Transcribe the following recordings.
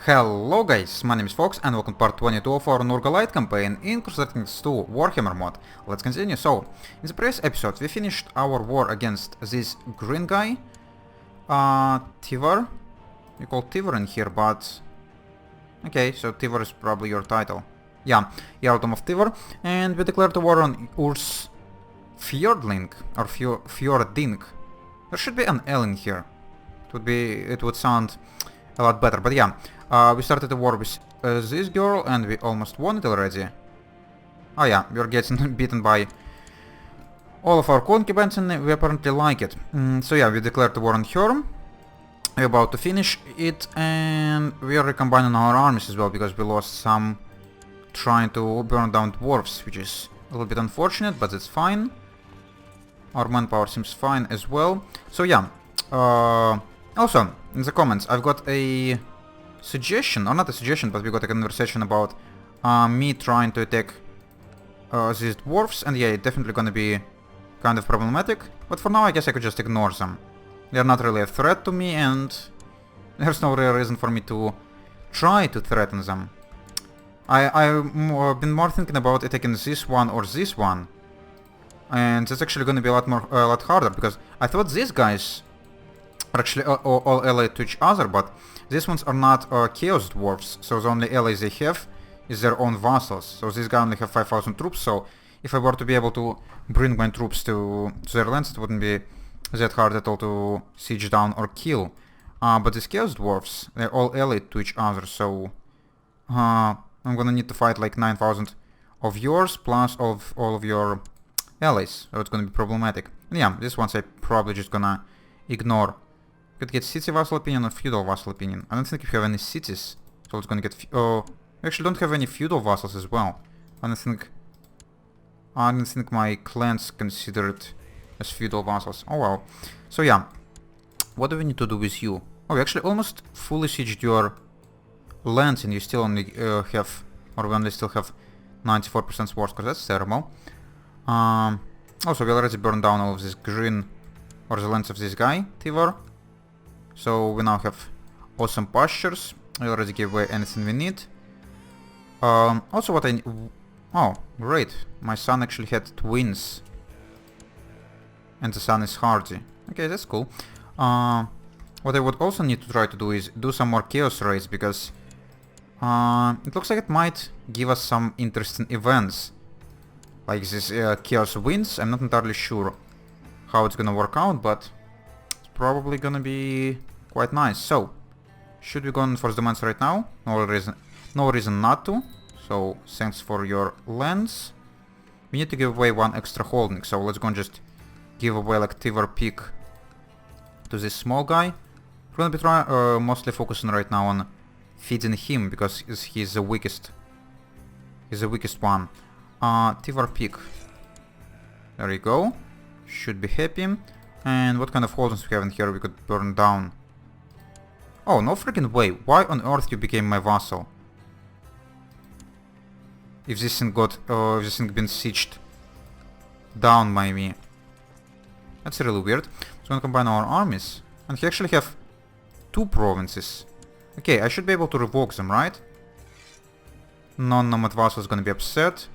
Hello guys, my name is Fox and welcome to part 22 of our Nurgle campaign in Crusader 2 Warhammer mod. Let's continue. So, in the previous episode we finished our war against this green guy, Tivor. You call Tivor in here, but... Okay, so Tivor is probably your title. Yeah, Jarldom of Tivor, and we declared a war on Urs Fjordling, or Fjording. There should be an L in here. It would sound a lot better, but yeah. We started a war with this girl and we almost won it already. Oh yeah, we're getting beaten by all of our concubines and we apparently like it. So yeah, we declared the war on her. We're about to finish it and we are recombining our armies as well because we lost some trying to burn down dwarves, which is a little bit unfortunate, but it's fine. Our manpower seems fine as well. So yeah, also in the comments I've got a suggestion, or not a suggestion, but we got a conversation about me trying to attack these dwarves, and yeah, it's definitely gonna be kind of problematic, but for now I guess I could just ignore them. They're not really a threat to me, and there's no real reason for me to try to threaten them. I've been more thinking about attacking this one or this one, and it's actually gonna be a lot harder, because I thought these guys are actually all allied to each other, but these ones are not chaos dwarves, so the only allies they have is their own vassals. So this guy only have 5,000 troops, so if I were to be able to bring my troops to their lands, it wouldn't be that hard at all to siege down or kill. But these chaos dwarves, they're all allied to each other, so I'm gonna need to fight like 9,000 of yours plus all of your allies, so it's gonna be problematic. And yeah, these ones I probably just gonna ignore. Could get city vassal opinion or feudal vassal opinion. I don't think we have any cities, so it's gonna get... we actually don't have any feudal vassals as well. I don't think my clans considered as feudal vassals. Oh well. So yeah, what do we need to do with you? Oh, we actually almost fully sieged your lands and you still only have... or we only still have 94% war score. That's terrible. Also, we already burned down all of this green, or the lands of this guy, Tivor. So we now have awesome pastures. We already gave away anything we need. Also what I... Oh, great. My son actually had twins. And the son is hardy. Okay, that's cool. What I would also need to try to do is do some more chaos raids, because it looks like it might give us some interesting events. Like this chaos winds. I'm not entirely sure how it's gonna work out, but it's probably gonna be quite nice. So, should we go on for the demands right now? No reason not to. So, thanks for your lands. We need to give away one extra holding, so let's go and just give away like Tivor Peak to this small guy. We're gonna be mostly focusing right now on feeding him, because he's the weakest. He's the weakest one. Tivor Peak. There you go. Should be happy. And what kind of holdings we have in here we could burn down? Oh, no freaking way. Why on earth you became my vassal? If this thing been sieged down by me. That's really weird. So we're gonna combine our armies. And he actually have 2 provinces. Okay, I should be able to revoke them, right? Non-nomad vassal is gonna be upset.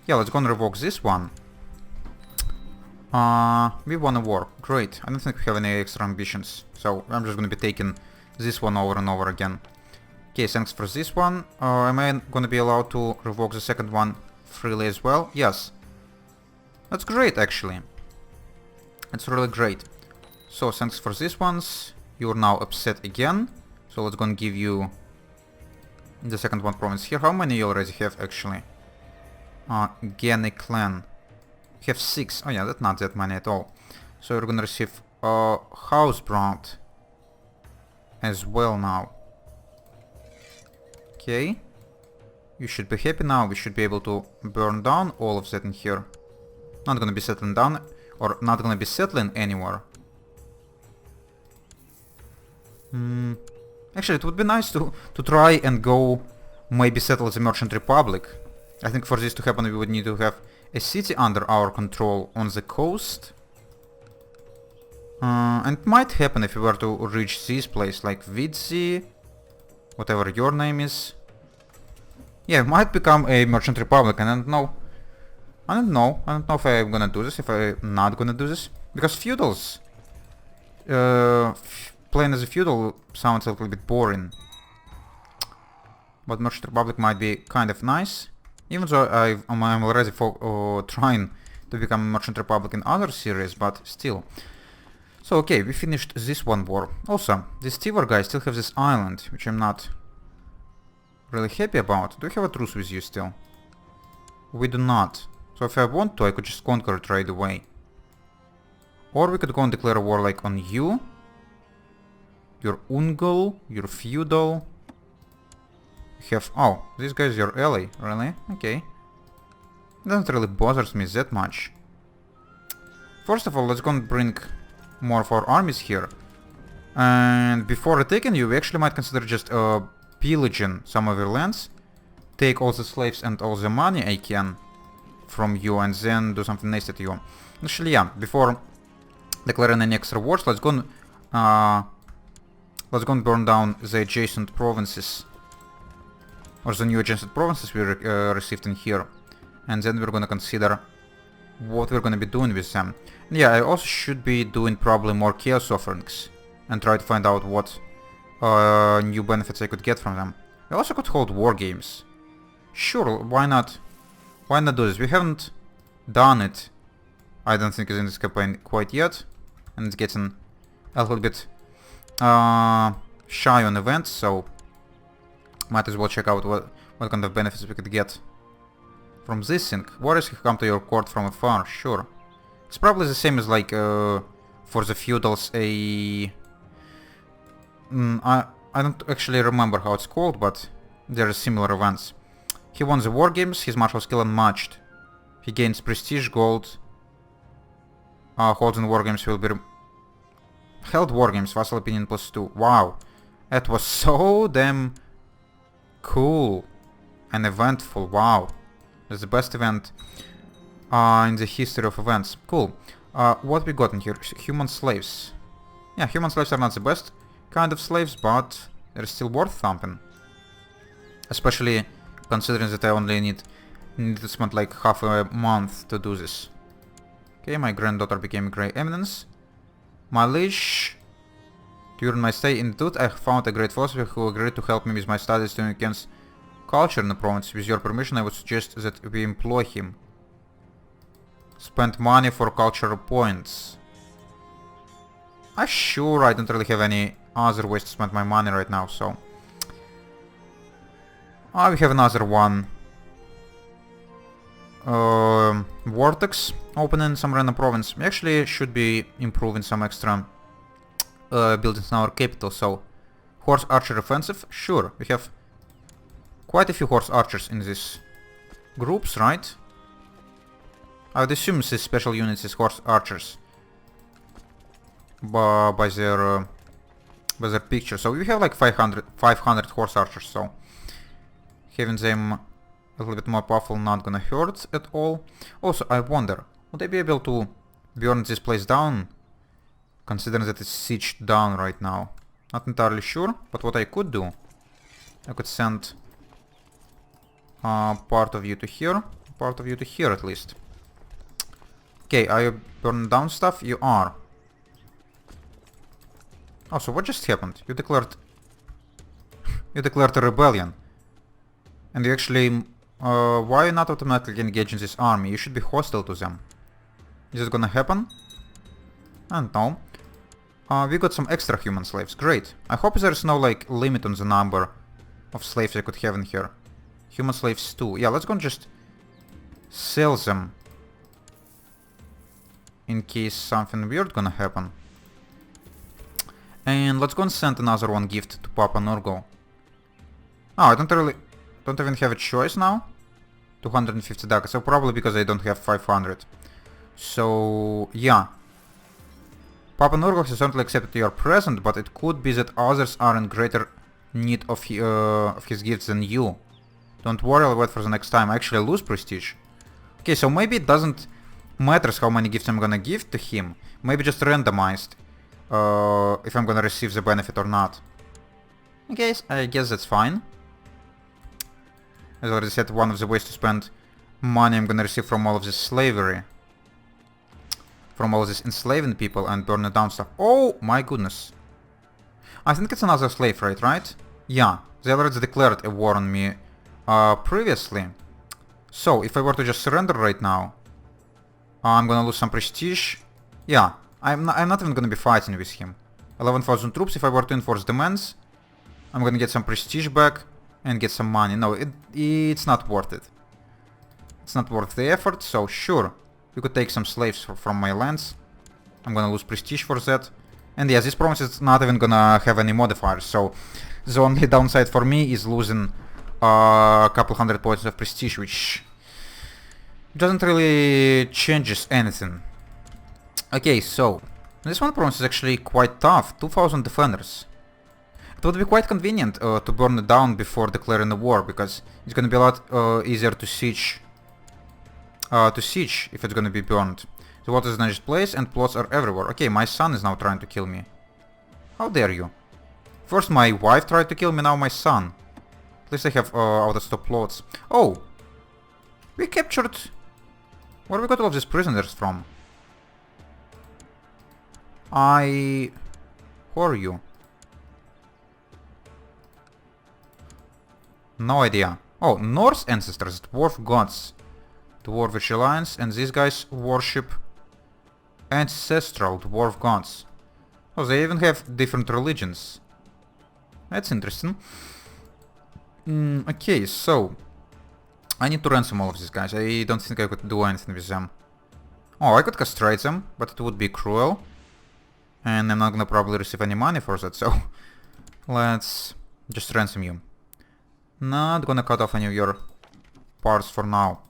Yeah, let's go and revoke this one. We won a war. Great. I don't think we have any extra ambitions. So I'm just gonna be taking this one over and over again. Okay, thanks for this one. Am I gonna be allowed to revoke the second one freely as well? Yes. That's great, actually. That's really great. So thanks for these ones. You're now upset again. So let's go and give you the second one province here. How many you already have, actually? Gene clan. You have 6. Oh yeah, that's not that many at all. So you're gonna receive Housebrand as well now. Okay. You should be happy now. We should be able to burn down all of that in here. Not gonna be settling down, or not gonna be settling anywhere. Actually, it would be nice to try and go maybe settle the Merchant Republic. I think for this to happen we would need to have a city under our control on the coast. And it might happen if we were to reach this place, like Vidzi, whatever your name is. Yeah, it might become a Merchant Republic, and I don't know. I don't know if I'm gonna do this, if I'm not gonna do this. Because feudals... playing as a feudal sounds a little bit boring. But Merchant Republic might be kind of nice. Even though I'm already trying to become Merchant Republic in other series, but still. So okay, we finished this one war. Also, this Tivor guy still have this island, which I'm not really happy about. Do we have a truce with you still? We do not. So if I want to, I could just conquer it right away. Or we could go and declare a war like on you. Your Ungol, your feudal. You have... oh, this guy is your ally, really? Okay. It doesn't really bothers me that much. First of all, let's go and bring more of our armies here. And before attacking you, we actually might consider just pillaging some of your lands. Take all the slaves and all the money I can from you, and then do something nice to you. Actually, yeah, before declaring any extra wars, let's go and burn down the adjacent provinces. Or the new adjacent provinces we received in here. And then we're gonna consider what we're gonna be doing with them. And yeah, I also should be doing probably more chaos offerings. And try to find out what new benefits I could get from them. I also could hold war games. Sure, why not? Why not do this? We haven't done it, I don't think, in this campaign quite yet. And it's getting a little bit shy on events, so might as well check out what kind of benefits we could get from this thing. Warriors have come to your court from afar, sure. It's probably the same as like for the feudals I don't actually remember how it's called, but there are similar events. He won the war games, his martial skill unmatched. He gains prestige, gold. Holds in war games will be... held war games, vassal opinion +2. Wow. That was so damn cool and eventful. Wow. That's the best event in the history of events. Cool. What we got in here? Human slaves. Yeah, human slaves are not the best kind of slaves, but they're still worth something. Especially considering that I only need to spend like half a month to do this. Okay, my granddaughter became a Grey Eminence. My liege, during my stay in Tut, I found a great philosopher who agreed to help me with my studies to enhance culture in the province. With your permission, I would suggest that we employ him. Spend money for cultural points. Sure, I don't really have any other ways to spend my money right now, so... we have another one. Vortex open in some random province. We actually should be improving some extra buildings in our capital, so... Horse Archer Offensive? Sure, we have quite a few Horse Archers in these groups, right? I would assume these special units is Horse Archers. By their picture. So we have like 500 Horse Archers, so... having them a little bit more powerful not gonna hurt at all. Also, I wonder, would I be able to burn this place down? Considering that it's sieged down right now. Not entirely sure, but what I could do, I could send part of you to here, part of you to here at least. Okay, are you burning down stuff? You are. Oh, so what just happened? You declared... you declared a rebellion. And you actually... why are you not automatically engaging this army? You should be hostile to them. Is it gonna happen? I don't know. We got some extra human slaves. Great. I hope there's no, like, limit on the number of slaves I could have in here. Human slaves too. Yeah, let's go and just sell them. In case something weird gonna happen. And let's go and send another one gift to Papa Nurgle. Oh, I don't even have a choice now. 250 ducats. So probably because I don't have 500. So, yeah. Papa Nurgle has certainly accepted your present, but it could be that others are in greater need of his gifts than you. Don't worry, I'll wait for the next time. I actually lose prestige. Okay, so maybe it doesn't matter how many gifts I'm gonna give to him. Maybe just randomized. If I'm gonna receive the benefit or not. Okay, I guess that's fine. As I already said, one of the ways to spend money I'm gonna receive from all of this slavery. From all of this enslaving people and burning down stuff. Oh my goodness. I think it's another slave raid, right? Yeah, they already declared a war on me previously. So, if I were to just surrender right now, I'm gonna lose some prestige. Yeah, I'm not even gonna be fighting with him. 11,000 troops, if I were to enforce demands, I'm gonna get some prestige back and get some money. No, it's not worth it. It's not worth the effort, so sure, you could take some slaves from my lands. I'm gonna lose prestige for that. And yeah, this province is not even gonna have any modifiers, so the only downside for me is losing a couple hundred points of prestige, which doesn't really changes anything. Okay, so this one province is actually quite tough. 2000 defenders. It would be quite convenient to burn it down before declaring a war, because it's gonna be a lot easier to siege if it's gonna be burned. The water is in this place and plots are everywhere. Okay, my son is now trying to kill me. How dare you? First my wife tried to kill me, now my son. At least I have out-of-stop plots. Oh! We captured... Where we got all of these prisoners from? Who are you? No idea. Oh, Norse ancestors, dwarf gods. Dwarvish alliance, and these guys worship ancestral dwarf gods. Oh, they even have different religions. That's interesting. Okay, so I need to ransom all of these guys. I don't think I could do anything with them. Oh, I could castrate them, but it would be cruel. And I'm not gonna probably receive any money for that, so let's just ransom you. Not gonna cut off any of your parts for now.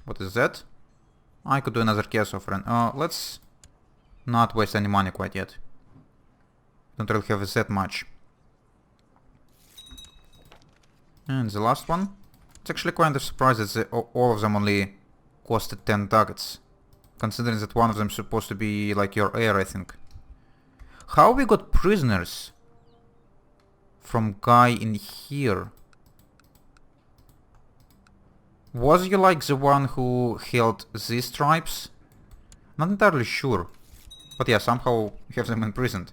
What is that? I could do another case offering. Let's not waste any money quite yet. Don't really have that much. And the last one. It's actually kind of surprised that all of them only costed 10 ducats. Considering that one of them is supposed to be like your heir, I think. How we got prisoners from guy in here? Was you like the one who held these tribes? Not entirely sure. But yeah, somehow you have them imprisoned.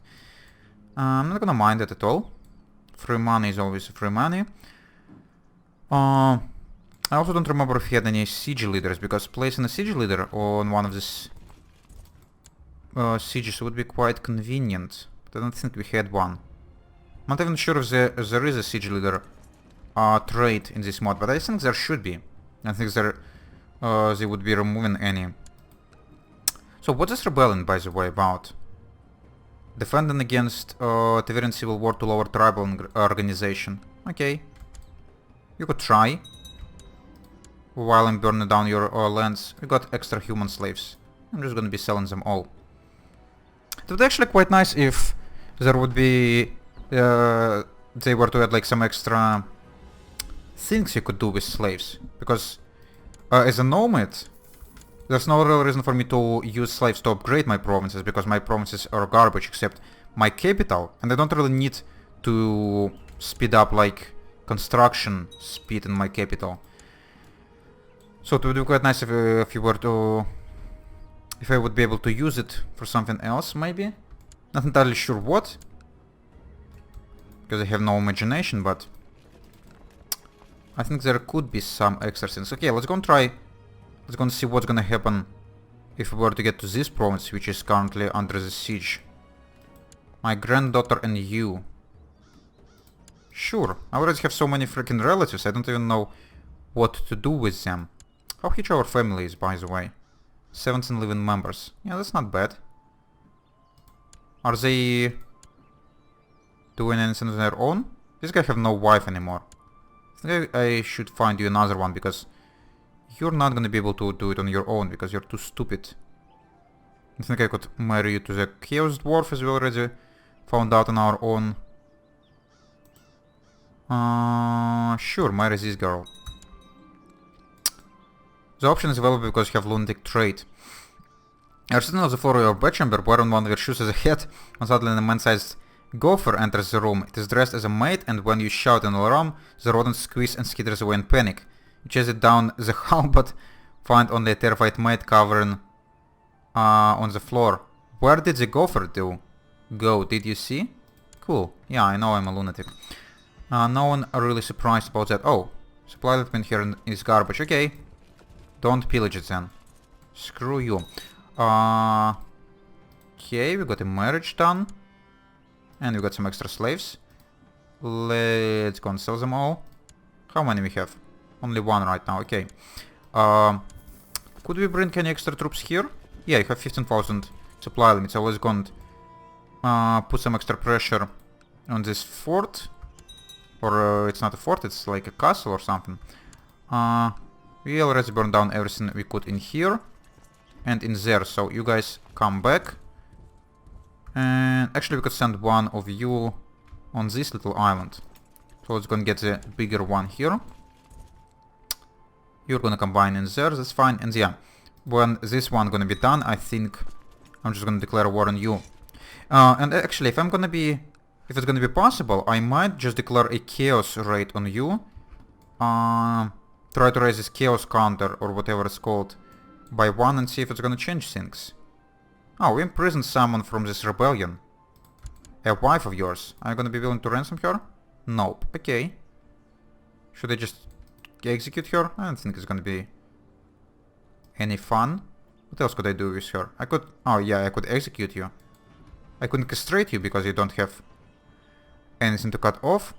I'm not gonna mind it at all. Free money is always free money. I also don't remember if he had any siege leaders, because placing a siege leader on one of these sieges would be quite convenient. But I don't think we had one. I'm not even sure if there is a siege leader trait in this mod, but I think there should be. I think they would be removing any. So what is rebellion, by the way, about? Defending against Tibetan civil war to lower tribal organization. Okay. You could try. While I'm burning down your lands, we got extra human slaves. I'm just gonna be selling them all. It would be actually quite nice if there would be... they were to add like some extra things you could do with slaves. Because as a nomad, there's no real reason for me to use slaves to upgrade my provinces, because my provinces are garbage except my capital, and I don't really need to speed up like construction speed in my capital. So it would be quite nice if you were to... if I would be able to use it for something else, maybe? Not entirely sure what, because I have no imagination, but I think there could be some extra things. Okay, let's go and try. Let's go and see what's gonna happen if we were to get to this province, which is currently under the siege. My granddaughter and you. Sure, I already have so many freaking relatives, I don't even know what to do with them. How huge our family is, by the way. 17 living members. Yeah, that's not bad. Are they doing anything on their own? This guy have no wife anymore. I think I should find you another one, because you're not gonna be able to do it on your own, because you're too stupid. I think I could marry you to the Chaos Dwarf, as we already found out on our own. Sure, marry this girl. The option is available because you have lunatic trait. You're sitting on the floor of your bedchamber, wearing one of your shoes as a hat, when suddenly a man-sized gopher enters the room. It is dressed as a maid, and when you shout an alarm, the rodent squeaks and skitters away in panic. You chase it down the hall, but find only a terrified maid covering on the floor. Where did the gopher go? Did you see? Cool. Yeah, I know I'm a lunatic. No one really surprised about that. Oh, supply that been here is garbage. Okay. Don't pillage it then. Screw you. Okay, we got a marriage done. And we got some extra slaves. Let's go and sell them all. How many we have? Only one right now, okay. Could we bring any extra troops here? Yeah, you have 15,000 supply limit, so let's go and put some extra pressure on this fort. Or it's not a fort, it's like a castle or something. We already burned down everything we could in here. And in there, so you guys come back. And actually we could send one of you on this little island. So let's go and get the bigger one here. You're gonna combine in there, that's fine. And yeah, when this one gonna be done, I think I'm just gonna declare war on you. And actually, if it's gonna be possible, I might just declare a chaos raid on you. Try to raise this chaos counter or whatever it's called by 1 and see if it's gonna change things. Oh, we imprisoned someone from this rebellion. A wife of yours. Are you gonna be willing to ransom her? Nope. Okay. Should I just execute her? I don't think it's gonna be any fun. What else could I do with her? I could... Oh yeah, I could execute you. I couldn't castrate you because you don't have anything to cut off.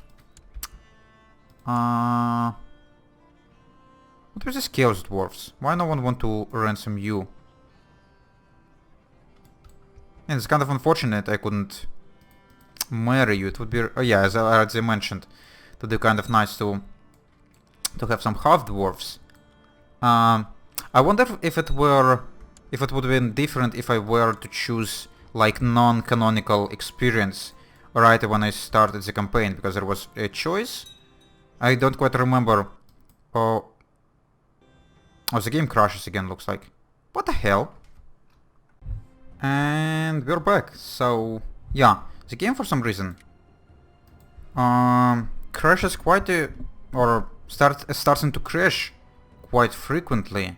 What was this chaos dwarfs? Why no one want to ransom you? And it's kind of unfortunate I couldn't marry you. It would be... Oh yeah, as I already mentioned, it would be kind of nice to have some half dwarfs. I wonder if it would have been different if I were to choose like non-canonical experience right when I started the campaign, because there was a choice. I don't quite remember. Oh, the game crashes again, looks like. What the hell? And we're back. So yeah, the game for some reason crashes quite or starting to crash quite frequently,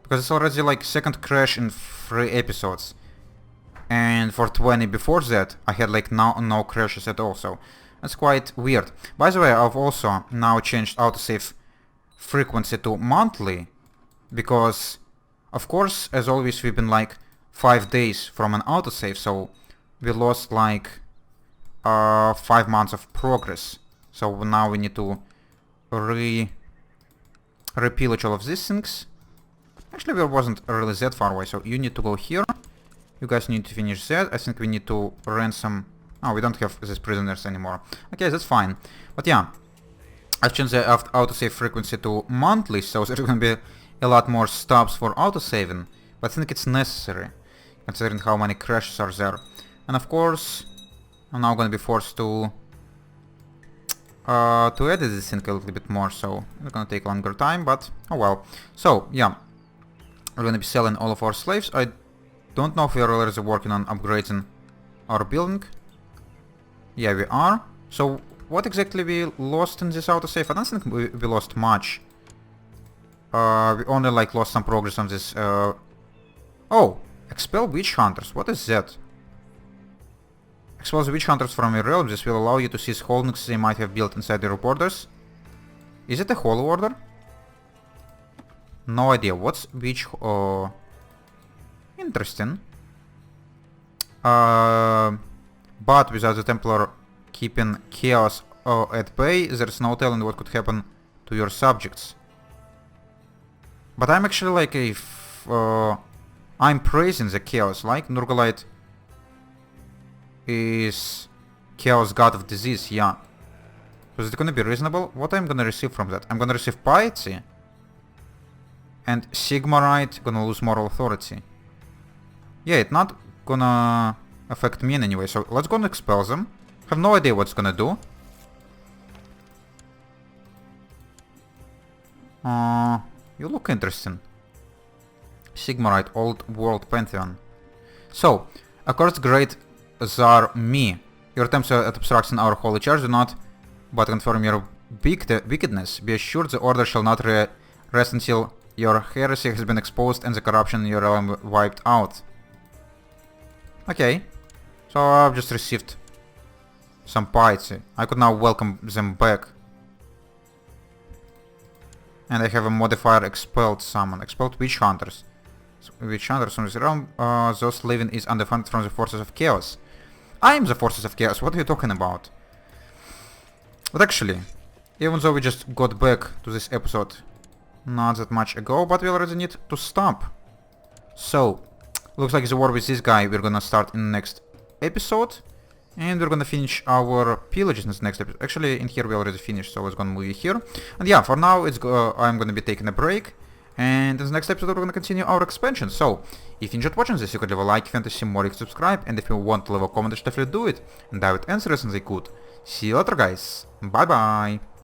because it's already like second crash in 3 episodes, and for 20 before that I had like no crashes at all, so that's quite weird. By the way, I've also now changed autosave frequency to monthly, because of course, as always, we've been like 5 days from an autosave, so we lost like 5 months of progress. So now we need to repillage all of these things. Actually, we wasn't really that far away, so you need to go here. You guys need to finish that. I think we need to ransom... Oh, we don't have these prisoners anymore. Okay, that's fine. But yeah, I've changed the autosave frequency to monthly, so there's gonna be a lot more stops for autosaving. But I think it's necessary, considering how many crashes are there. And of course, I'm now gonna be forced to edit this thing a little bit more, so it's gonna take longer time, but oh well. So yeah, we're gonna be selling all of our slaves. I don't know if we are already working on upgrading our building. Yeah, we are. So what exactly we lost in this autosave? I don't think we lost much. We only like lost some progress on this. Oh, expel witch hunters. What is that? Expel the witch hunters from your realm. This will allow you to seize holdings they might have built inside your borders. Is it a holy order? No idea. What's witch? Interesting. But without the Templar keeping chaos at bay, there's no telling what could happen to your subjects. But I'm actually like I'm praising the chaos, like Nurgle is chaos god of disease, yeah. So is it gonna be reasonable? What I'm gonna receive from that? I'm gonna receive piety. And Sigmarite gonna lose moral authority. Yeah, it's not gonna affect me in any way, so let's go and expel them. Have no idea what it's gonna do. You look interesting. Sigmarite, Old World Pantheon. So, accursed great Tsar me. Your attempts at obstructing our holy church do not but confirm your wickedness. Be assured the order shall not rest until your heresy has been exposed and the corruption in your realm wiped out. Okay. So I've just received some piety. I could now welcome them back. And I have a modifier expelled summon. Expelled witch hunters. Witch hunters from this realm. Those living is undefended from the forces of chaos. I am the forces of chaos. What are you talking about? But actually, even though we just got back to this episode not that much ago, but we already need to stop. So, looks like the war with this guy we're gonna start in the next episode. And we're gonna finish our pillages in the next episode. Actually, in here we already finished, so I was gonna move it here. And yeah, for now I'm gonna be taking a break. And in the next episode we're gonna continue our expansion. So, if you enjoyed watching this, you could leave a like, if you want to see more, you can subscribe. And if you want to leave a comment, definitely do it. And I would answer as soon as I could. See you later, guys. Bye bye.